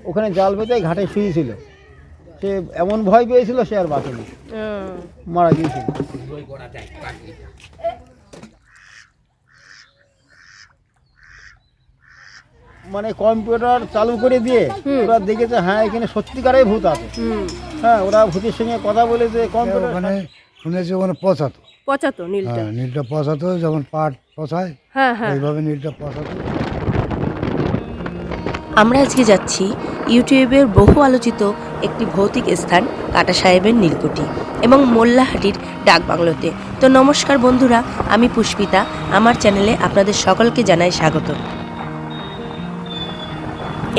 ওখানে জাল পেতে ঘাটে শুয়েছিল। সে এমন ভয় পেয়েছিল সে আর বাঁচেনি, মারা গিয়েছিল। মানে কম্পিউটার চালু করে দিয়ে ওরা দেখেছে হ্যাঁ এখানে সত্যিকারের ভূত আছে। হ্যাঁ, ওরা ভূতের সঙ্গে কথা বলেছে। কম্পিউটার ওখানে শুনেছি ওখানে পচাতো নীলটা পচাতো, যেমন পাট পচায় এইভাবে নীলটা পচাতো। আমরা আজকে যাচ্ছি ইউটিউবের বহু আলোচিত একটি ভৌতিক স্থান কাটা সাহেবের নীলকুঠি এবং মোল্লাহাটির ডাকবাংলোতে। তো নমস্কার বন্ধুরা, আমি পুষ্পিতা, আমার চ্যানেলে আপনাদের সকলকে জানাই স্বাগত।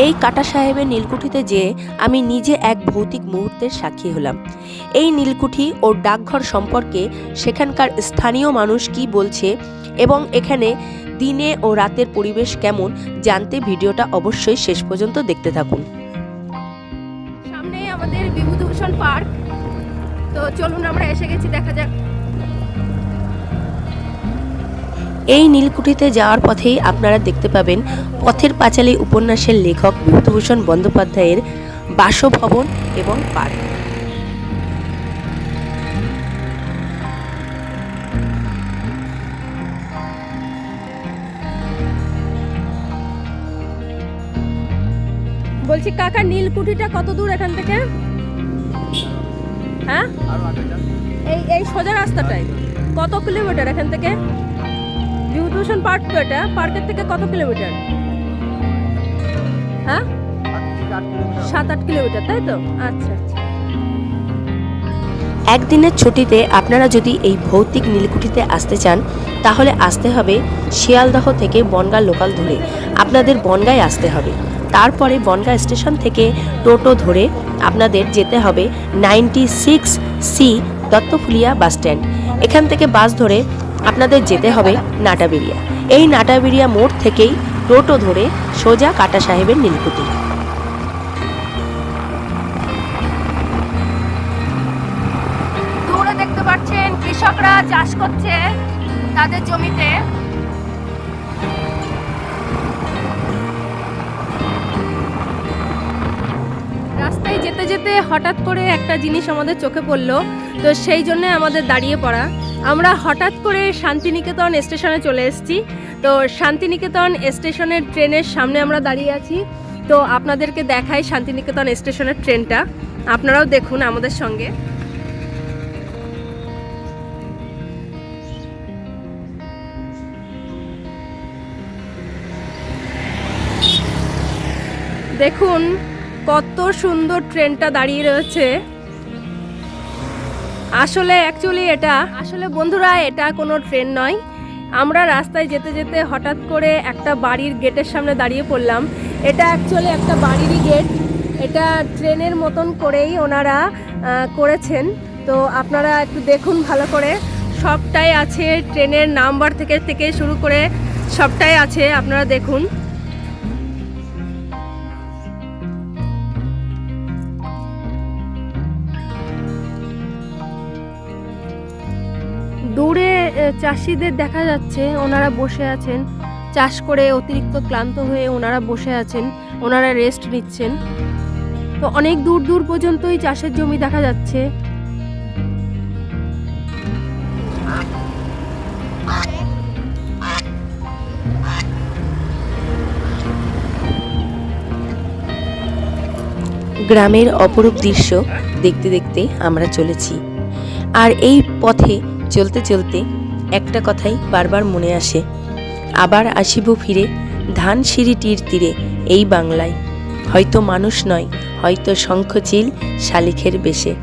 এই কাটা সাহেবের নীলকুঠিতে যেয়ে আমি নিজে এক ভৌতিক মুহূর্তের সাক্ষী হলাম। এই নীলকুঠি ও ডাকঘর সম্পর্কে সেখানকার স্থানীয় মানুষ কি বলছে এবং এখানে দিনে ও রাতের পরিবেশ কেমন জানতে ভিডিওটা অবশ্যই শেষ পর্যন্ত দেখতে থাকুন। সামনে আমাদের বিভূতিভূষণ পার্ক, তো চলুন আমরা এসে গেছি, দেখা যাক। এই নীলকুঠিতে যাওয়ার পথেই আপনারা দেখতে পাবেন পথের পাঁচালী উপন্যাসের লেখক বিভূতিভূষণ বন্দ্যোপাধ্যায়ের বাসভবন এবং পার্ক। বলছি কাকা, নীলকুঠিটা কত দূর এখান থেকে? হ্যাঁ, এই সোজা রাস্তাটাই কত কিলোমিটার এখান থেকে? বিভূতিভূষণ পার্ক তো, এটা পার্কের থেকে কত কিলোমিটার? হ্যাঁ, 7-8 কিলোমিটার, তাই তো? আচ্ছা আচ্ছা। একদিনের ছুটিতে আপনারা যদি এই ভৌতিক নীলকুঠিতে আসতে চান তাহলে আসতে হবে শিয়ালদহ থেকে বনগাঁ লোকাল ধরে। আপনাদের বনগাঁয় আসতে হবে, তারপরে বনগাঁ স্টেশন থেকে টোটো ধরে আপনাদের যেতে হবে 96C দত্তফুলিয়া বাস স্ট্যান্ড। এখান থেকে বাস ধরে আপনাদের যেতে হবে নাটাবেড়িয়া। এই নাটাবেড়িয়া মোড় থেকেই টোটো ধরে সোজা কাটা সাহেবের নীলকুঠি। দূরে দেখতে পাচ্ছেন কৃষকরা চাষ করছে তাদের জমিতে। রাস্তায় যেতে যেতে হঠাৎ করে একটা জিনিস আমাদের চোখে পড়লো, তো সেই জন্য আমাদের দাঁড়িয়ে পড়া। আমরা হঠাৎ করে শান্তিনিকেতন স্টেশনে চলে এসেছি। তো শান্তিনিকেতন স্টেশনের ট্রেনের সামনে আমরা দাঁড়িয়ে আছি। তো আপনাদেরকে দেখাই শান্তিনিকেতন স্টেশনের ট্রেনটা, আপনারাও দেখুন আমাদের সঙ্গে। দেখুন কত সুন্দর ট্রেনটা দাঁড়িয়ে রয়েছে। আসলে বন্ধুরা এটা কোনো ট্রেন নয়। আমরা রাস্তায় যেতে যেতে হঠাৎ করে একটা বাড়ির গেটের সামনে দাঁড়িয়ে পড়লাম। এটা অ্যাকচুয়ালি একটা বাড়িরই গেট। এটা ট্রেনের মতন করেই ওনারা করেছেন। তো আপনারা একটু দেখুন ভালো করে, সবটাই আছে, ট্রেনের নাম্বার থেকে শুরু করে সবটাই আছে, আপনারা দেখুন। দূরে চাষিদের দেখা যাচ্ছে, ওনারা বসে আছেন চাষ করে, অতিরিক্ত ক্লান্ত হয়ে ওনারা বসে আছেন, ওনারা রেস্ট নিচ্ছেন। তো অনেক দূর দূর পর্যন্তই চাষের জমি দেখা যাচ্ছে। গ্রামের অপরূপ দৃশ্য দেখতে দেখতে আমরা চলেছি। আর এই পথে চলতে চলতে একটা কথাই বারবার মনে আসে, আবার আসিব ফিরে ধানসিঁড়িটির তীরে এই বাংলায়, হয়তো মানুষ নয়, হয়তো শঙ্খচিল শালিখের বেশে।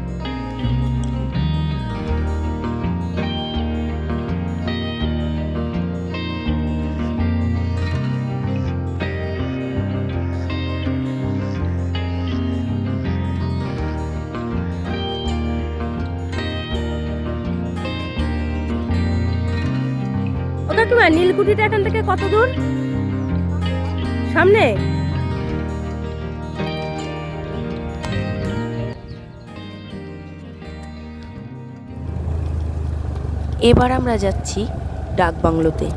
নীলকুঠিটা এখান থেকে কত দূর? সামনে। এবার আমরা যাচ্ছি ডাকবাংলোতে।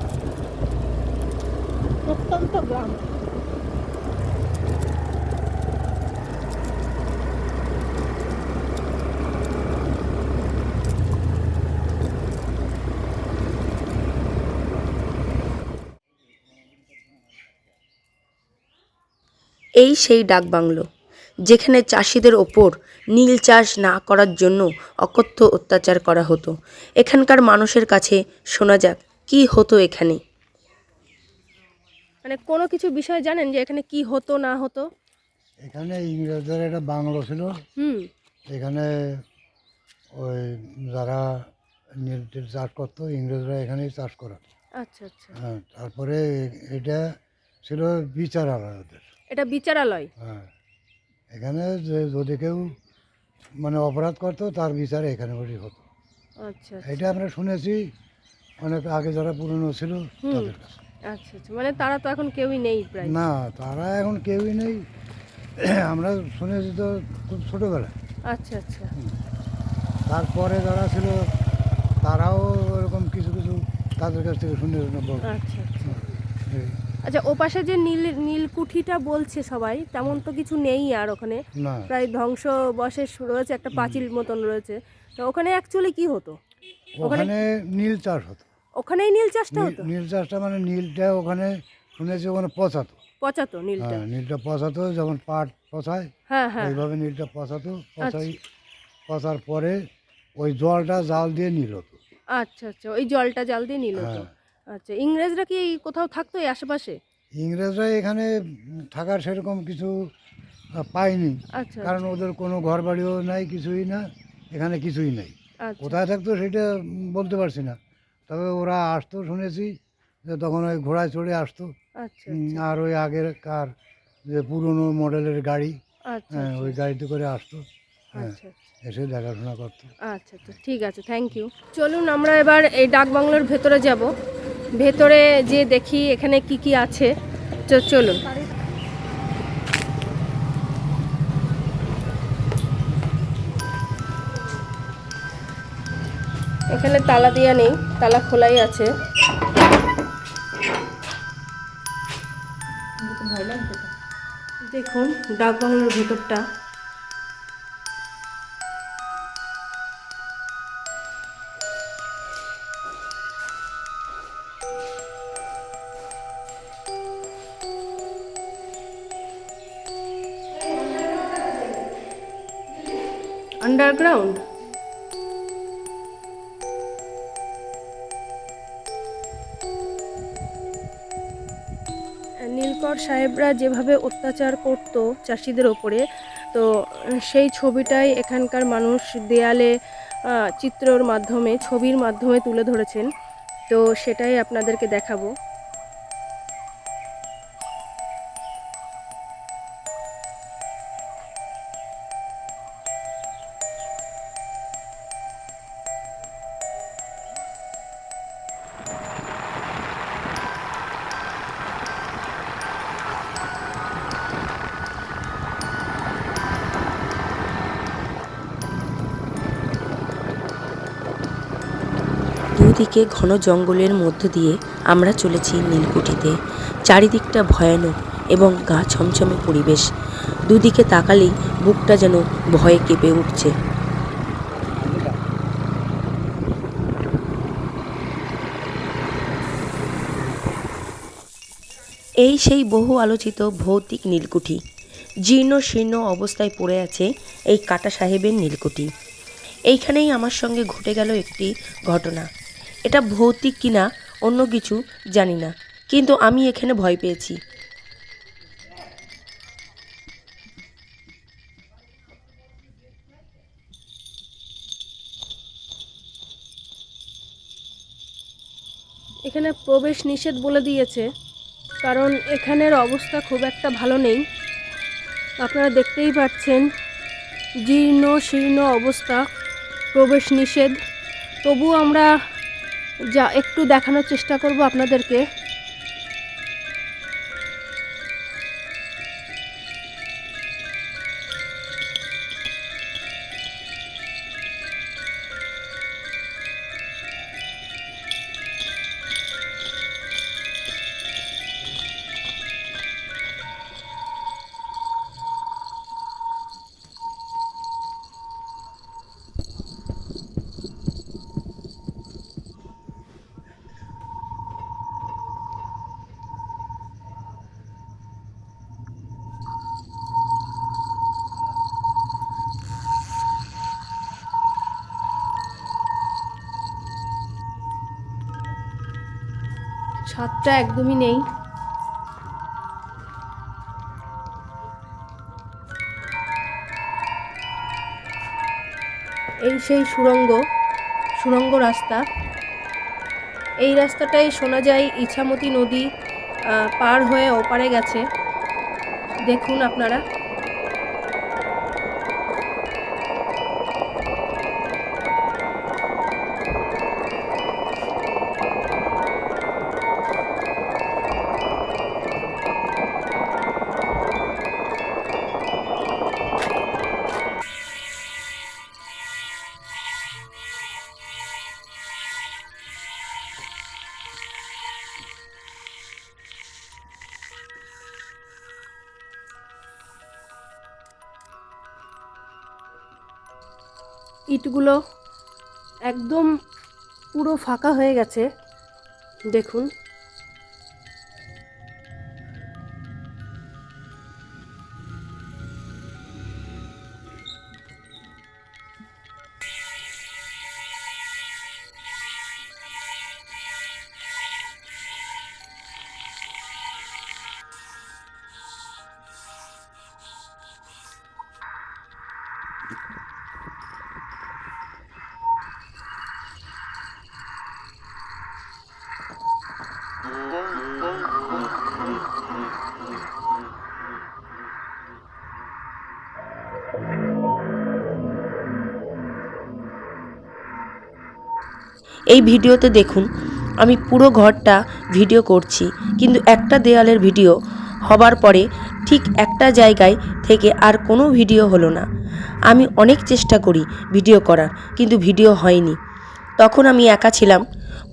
প্রত্যন্ত গ্রাম। এই সেই ডাকবাংলো, যেখানে চাষিদের ওপর নীল চাষ না করার জন্য অকথ্য অত্যাচার করা হতো। এখানকার মানুষের কাছে শোনা যাক কি হতো এখানে। মানে কোনো কিছু বিষয় জানেন যে এখানে কি হতো না হতো? এখানে ইংরেজদের একটা বাংলো ছিল। এখানে ওই যারা নীল টিল চাষ করতো ইংরেজরা এখানেই চাষ করাতো। আচ্ছা আচ্ছা। হ্যাঁ, তারপরে এটা ছিল বিচারালয় ওদের। এটা বিচারালয়? হ্যাঁ, এখানে যদি কেউ মানে অপরাধ করতো তার বিচার এখানে বসে হতো। আচ্ছা। এটা আমরা শুনেছি অনেক আগে যারা পুরনো ছিল তাদের কাছে। আচ্ছা আচ্ছা, মানে তারা তো এখন কেউই নেই প্রায়? না, তারা এখন কেউই নেই। আমরা শুনেছি তো খুব ছোটোবেলায়। আচ্ছা আচ্ছা। তারপরে যারা ছিল তারাও এরকম কিছু কিছু তাদের কাছ থেকে শুনে বলতো। আচ্ছা আচ্ছা। আচ্ছা, ও পাশে যে নীলকুঠিটা বলছে সবাই, তেমন তো কিছু নেই আর ওখানে, না, প্রায় ধ্বংসবশেষ রয়েছে, একটা পাঁচিল মতন রয়েছে। তো ওখানে অ্যাকচুয়ালি কি হতো? ওখানে নীল চাষ হতো। ওখানেই নীল চাষটা হতো? নীল চাষটা মানে নীলটা ওখানে শুনেছি ওখানে পচাতো। পচাতো নীলটা? হ্যাঁ, নীলটা পচাতো, যেমন পাট পচায় হ্যাঁ হ্যাঁ। ওইভাবে নীলটা পচাতো। পচার পরে ওই জলটা জাল দিয়ে নীল হতো। আচ্ছা আচ্ছা, ওই জলটা জাল দিয়ে নীল হতো। আচ্ছা, ইংরেজরা কি কোথাও থাকতো এই আশেপাশে? ইংরেজরা এখানে থাকার সেরকম কিছু পায়নি। আচ্ছা। কারণ ওদের কোনো ঘর বাড়িও নাই, কিছুই না, এখানে কিছুই নেই। আচ্ছা কোথায় থাকতো সেটা বলতে পারছি না। তবে ওরা আসতো শুনেছি যে তখন ওই ঘোড়ায় চড়ে আসতো। আচ্ছা। আর ওই আগের কার যে পুরনো মডেলের গাড়ি, আচ্ছা ওই গাড়িতে করে আসতো। হ্যাঁ, আচ্ছা। এসে দেখাশোনা করতো। আচ্ছা আচ্ছা, ঠিক আছে, থ্যাংক ইউ। চলুন আমরা এবার এই ডাকবাংলোর ভেতরে যাব, ভেতরে যে দেখি এখানে কি কি আছে। চলুন। এখানে তালা দেওয়া নেই, তালা খোলাই আছে। দেখুন ডাকবাংলোর ভেতরটা। আন্ডারগ্রাউন্ড। নীলকর সাহেবরা যেভাবে অত্যাচার করত চাষিদের ওপরে, তো সেই ছবিটাই এখানকার মানুষ দেয়ালে চিত্রর মাধ্যমে, ছবির মাধ্যমে তুলে ধরেছেন। তো সেটাই আপনাদেরকে দেখাবো। দুদিকে ঘন জঙ্গলের মধ্য দিয়ে আমরা চলেছি নীলকুঠিতে। চারিদিকটা ভয়ানক এবং গা ছমছমে পরিবেশ। দুদিকে তাকালেই বুকটা যেন ভয়ে কেঁপে উঠছে। এই সেই বহু আলোচিত ভৌতিক নীলকুঠি। জীর্ণ শীর্ণ অবস্থায় পড়ে আছে এই কাটা সাহেবের নীলকুঠি। এইখানেই আমার সঙ্গে ঘটে গেল একটি ঘটনা। এটা ভৌতিক কিনা অন্য কিছু জানি না, কিন্তু আমি এখানে ভয় পেয়েছি। এখানে প্রবেশ নিষেধ বলে দিয়েছে, কারণ এখানের অবস্থা খুব একটা ভালো নেই। আপনারা দেখতেই পাচ্ছেন জীর্ণ শীর্ণ অবস্থা, প্রবেশ নিষেধ। তবু আমরা যা একটু দেখানোর চেষ্টা করব আপনাদেরকে। স্বাদটা একদমই নেই। এই সেই সুড়ঙ্গ রাস্তা। এই রাস্তাটাই শোনা যায় ইছামতি নদী পার হয়ে ওপারে গেছে। দেখুন আপনারা। ইটগুলো একদম পুরো ফাঁকা হয়ে গেছে, দেখুন। এই ভিডিওতে দেখুন আমি পুরো ঘরটা ভিডিও করছি, কিন্তু একটা দেয়ালের ভিডিও হবার পরে ঠিক একটা জায়গায় থেকে আর কোনো ভিডিও হলো না। আমি অনেক চেষ্টা করি ভিডিও করার, কিন্তু ভিডিও হয়নি। তখন আমি একা ছিলাম।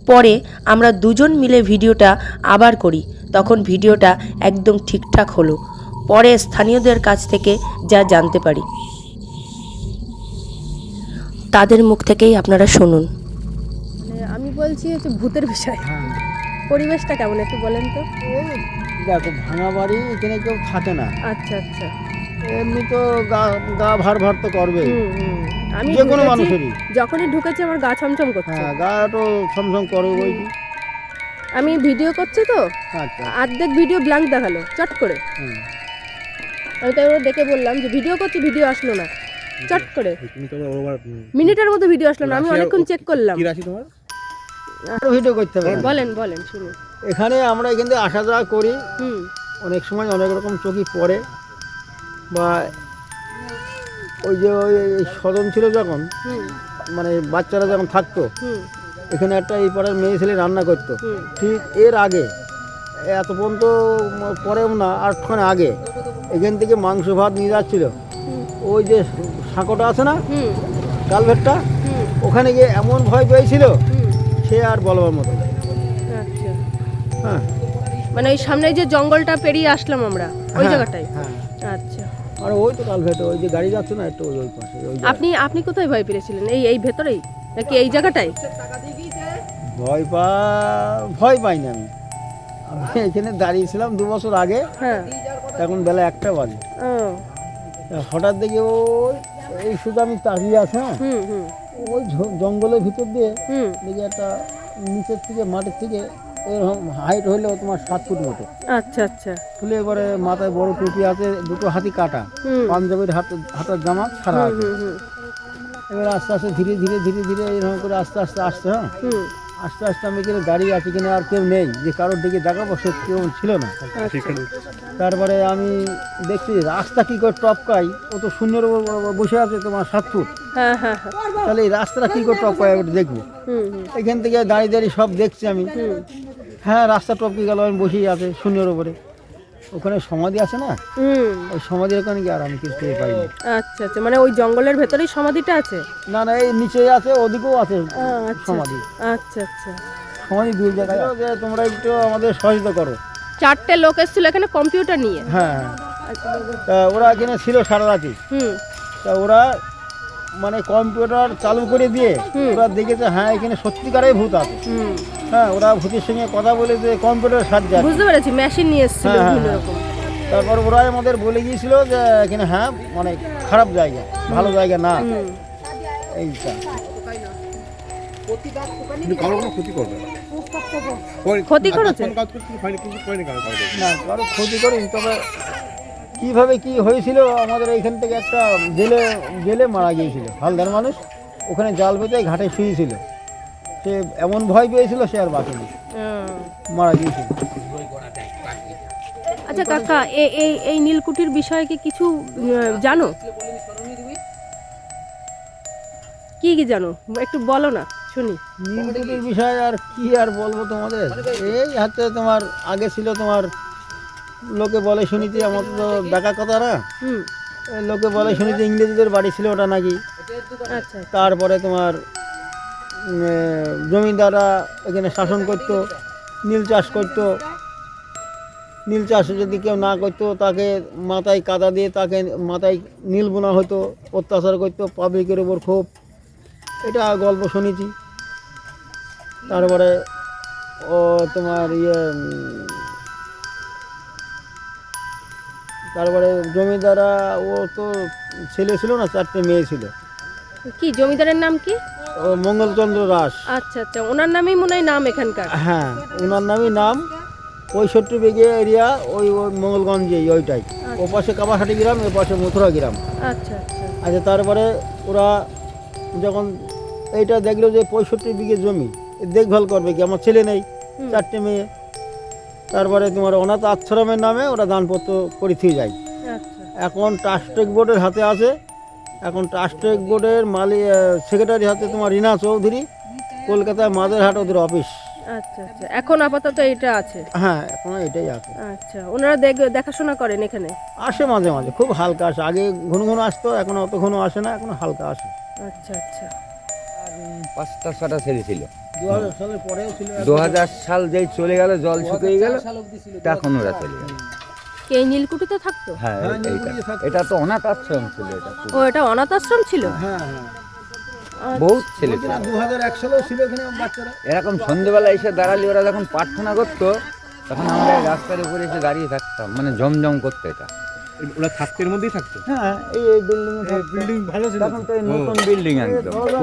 পরে আমরা দুজন মিলে ভিডিওটা আবার করি, তখন ভিডিওটা একদম ঠিকঠাক হলো। পরে স্থানীয়দের কাছ থেকে যা জানতে পারি তাদের মুখ থেকেই আপনারা শুনুন। আমি বলছি হচ্ছে ভূতের বিষয়। হ্যাঁ, পরিবেশটা কেমন একটু বলেন তো। এই দেখো ভাঙা বাড়ি, এখানে কেউ থাকে না। আচ্ছা আচ্ছা। এমনি তো গা গা ভার ভার তো করবে, আমি যে কোনো ঢুকেছি, মানুষেরই। যখনই ঢুকেছি আমার গা ছমছম করছে। হ্যাঁ, গা তো ছমছম করে ওই। আমি ভিডিও করছি তো, আচ্ছা, অর্ধেক ভিডিও ব্ল্যাঙ্ক দেখালো চট করে। হুম। আমি তাই ওরা ডেকে বললাম যে ভিডিও করছি, ভিডিও আসলো না চট করে। মিনিটের মধ্যে ভিডিও আসলো না, আমি অনেকক্ষণ চেক করলাম। কি রাশি তোমার? আরো ভিডিও করতে হবে। বলেন বলেন শুনুন। এখানে আমরা কিন্তু আসা যাওয়া করি, হুম অনেক সময় অনেক রকম চোখই পড়ে। বা ওই যে ওই সদন ছিল যখন, হুম মানে বাচ্চারা যখন থাকতো, হুম এখানে একটা এই পাড়ার মেয়ে ছেলে রান্না করতো। হুম ঠিক এর আগে, এত পর্যন্ত পরেও না, আটখানে আগে এখান থেকে মাংস ভাত নিয়ে যাচ্ছিল। ওই যে সাঁকোটা আছে না, হুম কালভেটটা, হুম ওখানে গিয়ে এমন ভয় পেয়েছিল হুম। সে আর বলবার মতো না। আচ্ছা, হ্যাঁ মানে ওই সামনে যে জঙ্গলটা পেরিয়ে আসলাম আমরা ওই হ্যাঁ, জায়গাটায়। হ্যাঁ। আচ্ছা, আর ওই তো কালভেটে ওই যে গাড়ি যাচ্ছে না, একটু ওই ওই পাশে ওই জায়গায়। আপনি কোথায় ভয় পেয়েছিলেন? এই ভেতরেই নাকি এই জায়গাটায়? ভয় পাইনি আমি। আমি এখানে দাঁড়িয়েছিলাম 2 বছর আগে, হ্যাঁ। এখন বেলা 1টা বাজে। ও হঠাৎ দেখি ওই এই শুধু আমি তাকিয়ে আছে, হ্যাঁ, হুম হুম ওই জঙ্গলের ভিতর দিয়ে হুম। দেখি একটা নিচের থেকে মাটির থেকে এরকম হাইট হইলেও তোমার 7 ফুট মতো। আচ্ছা আচ্ছা। খুলে এবারে মাথায় বড় টুপি আছে, দুটো হাতি কাটা, হুম পাঞ্জাবির হাতের জামা ছাড়া আছে। হুম হুম এবার আস্তে আস্তে ধীরে ধীরে ধীরে ধীরে এরকম করে আস্তে আস্তে আসছে, হ্যাঁ, হুম। আস্তে আস্তে আমি এখানে দাঁড়িয়ে আছি, কিনা আর কেউ নেই যে কারোর দিকে দেখাবো, সে কেউ ছিল না। তারপরে আমি দেখছি রাস্তা কি করে টপকাই, ও তো শূন্যের উপর বসে আছে তোমার 7 ফুট। হ্যাঁ হ্যাঁ হ্যাঁ। তাহলে এই রাস্তাটা কি করে টপকায় একটু দেখবো। হুম হুম এখান থেকে দাঁড়িয়ে দাঁড়িয়ে সব দেখছি আমি। হুম হ্যাঁ, রাস্তা টপকে গেল, আমি বসেই আছে শূন্যের উপরে। ওখানে সমাধি আছে না, হুম। ওই সমাধির ওখানে গিয়ে আর আমি কিছু পাইনি। আচ্ছা আচ্ছা, মানে ওই জঙ্গলের ভেতরেই সমাধিটা আছে? না না, এই নিচে আছে, ওদিকেও আছে আচ্ছা সমাধি। আচ্ছা আচ্ছা। সমাধি 2 জায়গায়। যে তোমরা একটু আমাদের সহযোগিতা করো। 4টে লোক এসেছিল এখানে কম্পিউটার নিয়ে। হ্যাঁ হ্যাঁ, তা ওরা এখানে ছিল সারা রাতি। হুম তা ওরা মানে কম্পিউটার চালু করে দিয়ে ওরা দেখেছে হ্যাঁ এখানে সত্যিকারের ভূত আছে। হুম। হ্যাঁ, ওরা ভূতের সঙ্গে কথা বলে যে কম্পিউটার সাহায্যে। বুঝতে পেরেছি, মেশিন নিয়ে এসেছিল হ্যাঁ, বিভিন্ন হ্যাঁ, রকম। তারপর ওরা আমাদের বলে গিয়েছিল যে এখানে হ্যাঁ মানে খারাপ জায়গা, ভালো জায়গা না। এইটা কারো কোনো ক্ষতি করবে না। ক্ষতি করেছে? না, কারো ক্ষতি করিনি, তবে কীভাবে কি হয়েছিল, আমাদের এইখান থেকে একটা জেলে মারা গিয়েছিল, হালদার মানুষ, ওখানে জাল পেতে ঘাটে শুয়েছিল, সে এমন ভয় পেয়েছিল সে আর বাঁচেনি, মারা গিয়েছিল। আচ্ছা কাকা, এই নীলকুঠির বিষয়ে কি কিছু জানো? কি কি জানো একটু বলো না শুনি। নীলকুঠির বিষয়ে আর কি আর বলবো তোমাদের, এই হাতে তোমার আগে ছিল তোমার, লোকে বলে শুনিতে, আমার তো দেখা কথা না, লোকে বলে শুনিতে ইংরেজদের বাড়ি ছিল ওটা নাকি। আচ্ছা, তারপরে তোমার জমিদাররা এখানে শাসন করতো, নীল চাষ করতো, নীল চাষ যদি কেউ না করতো তাকে মাথায় কাদা দিয়ে তাকে মাথায় নীল বোনা হতো, অত্যাচার করতো পাবলিকের ওপর খুব, এটা গল্প শুনেছি। তারপরে ও তোমার তারপরে জমিদাররা, ও তো ছেলে ছিল না, 4টে মেয়ে ছিল। কি জমিদারের নাম কি? ও মঙ্গলচন্দ্র দাস। আচ্ছা আচ্ছা, ওনার নামেই মনে হয় নাম এখানকার। হ্যাঁ, ওনার নামই নাম। 65 বিঘে এরিয়া, ওই মঙ্গলগঞ্জে ওইটাই, ও পাশে কাবাহাটি গ্রাম, এ পাশে মথুরা গ্রাম। আচ্ছা আচ্ছা আচ্ছা, তারপরে ওরা যখন এইটা দেখলো যে 65 বিঘে জমি, দেখভাল করবে কি, আমার ছেলে নেই, 4টে মেয়ে, তারপরে তোমার অনাথ আশ্রমের নামে ওরা দানপত্র করে থেকে যায়। আচ্ছা এখন ট্রাস্টেক বোর্ডের হাতে আছে, এখন ট্রাস্টেক বোর্ডের সেক্রেটারি হাতে তোমার রীনা চৌধুরী, কলকাতায় মাদারহাট ওদের অফিস। আচ্ছা আচ্ছা, এখন আপাতত এটা আছে। হ্যাঁ, এখন এটাই আছে। আচ্ছা, ওনারা দেখাশোনা করেন এখানে? আসে মাঝে মাঝে, খুব হালকা আসে, আগে ঘন ঘন আসতো, এখন অত ঘন আসে না, এখন হালকা আসে। আচ্ছা আচ্ছা, 5টা 6টা ছেলে ছিল। 2000 সালের পরেও ছিল। 2000 সাল যেই চলে গেল, জল শুকিয়ে গেল, তখন ওরা চলে গেল। কে এই নীলকুঠিতে থাকতো? হ্যাঁ, এটা তো অনাথ আশ্রম ছিল, এটা ও, এটা অনাথ আশ্রম ছিল? হ্যাঁ হ্যাঁ, বহুত ছেলে ছিল। 2001 সালেও ছিল এখানে বাচ্চারা। এরকম সন্ধ্যেবেলা এসে দাঁড়ালি, ওরা যখন প্রার্থনা করতো তখন আমরা এই রাস্তার উপরে এসে দাঁড়িয়ে থাকতাম, মানে জমজম করতো এটা। ওরা থাকতে এর মধ্যেই থাকতো। হ্যাঁ, এই বিল্ডিং এ বিল্ডিং ভালো ছিল। তখন তো এই নতুন বিল্ডিং একদম পুরো,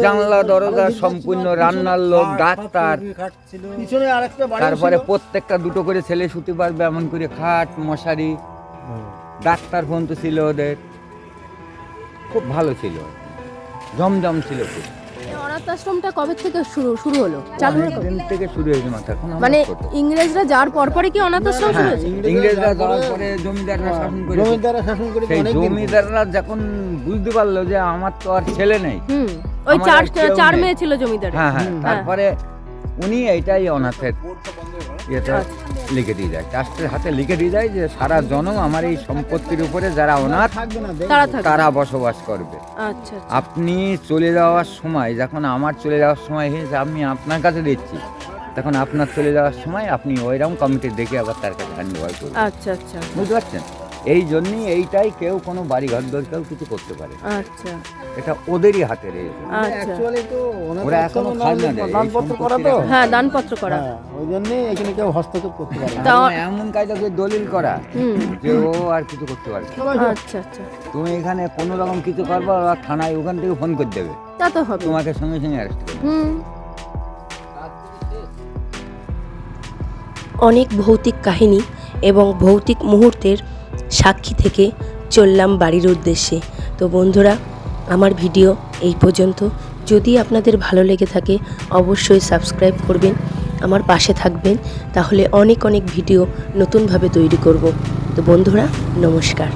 জানলা দরজা সম্পূর্ণ, রান্নার লোক, ডাক্তার, পিছনে আরেকটা বাড়ি, তারপরে প্রত্যেকটা 2টো করে ছেলে শুতে পারবে এমন করে খাট, মশারি, ডাক্তার পর্যন্ত ছিল ওদের, খুব ভালো ছিল, জমজম ছিল খুব। এই অনাথ আশ্রমটা কবে থেকে শুরু হলো, চালু হলো কবে? দিন থেকে শুরু হয়েছে মাথা, এখন আমরা মানে ছোট। ইংরেজরা যাওয়ার পরে কি অনাথ আশ্রম শুরু হ্যাঁ, হয়েছে? ইংরেজরা যাওয়ার পরে জমিদাররা শাসন করে, জমিদাররা শাসন করে সেই অনেক দিন। জমিদাররা যখন বুঝতে পারলো যে আমার তো আর ছেলে নেই, ওই আমার আর কেউ চার নেই। মেয়ে ছিল জমিদারের। হ্যাঁ হ্যাঁ, তারপরে উনি এইটাই অনাথের এটা লিখে দিয়ে যায়, ট্রাস্টের হাতে লিখে দিয়ে যায় যে সারা জনম আমার এই সম্পত্তির উপরে যারা অনাথ থাকবে না, তারা থাকবে। তারা বসবাস করবে। আচ্ছা আচ্ছা, আপনি চলে যাওয়ার সময়, যখন আমার চলে যাওয়ার সময় হয়েছে, আমি আপনার কাছে দিচ্ছি, তখন আপনার চলে যাওয়ার সময় আপনি ওইরকম কমিটি দেখে আবার তার কাছে হ্যান্ড ওভার করবেন। আচ্ছা আচ্ছা বুঝতে পারছেন? এই জন্যই এইটাই, কেউ কোনো বাড়ি ঘর দর কেউ কিছু করতে পারে না। আচ্ছা এটা ওদেরই হাতে রয়েছে। আচ্ছা, অ্যাকচুয়ালি তো ওরা এখনো খাজনা দেয়, এই দানপত্র করা তো। সম্পত্তির হ্যাঁ দানপত্র করা। হ্যাঁ, ওই জন্যই এখানে কেউ হস্তক্ষেপ করতে পারে না। তা- এমন কায়দা করে দলিল করা যে ও আর কিছু করতে পারবে না। আচ্ছা আচ্ছা, তুমি এখানে কোনো রকম কিছু করবে, ওরা থানায় ওখান থেকে ফোন করে দেবে, তা তো হবে। তোমাকে সঙ্গে সঙ্গে অ্যারেস্ট করবে। অনেক ভৌতিক কাহিনী এবং ভৌতিক মুহূর্তের সাক্ষী থেকে চললাম বাড়ির উদ্দেশ্যে। তো বন্ধুরা, আমার ভিডিও এই পর্যন্ত। যদি আপনাদের ভালো লেগে থাকে অবশ্যই সাবস্ক্রাইব করবেন, আমার পাশে থাকবেন, তাহলে অনেক ভিডিও নতুনভাবে তৈরি করব। তো বন্ধুরা, নমস্কার।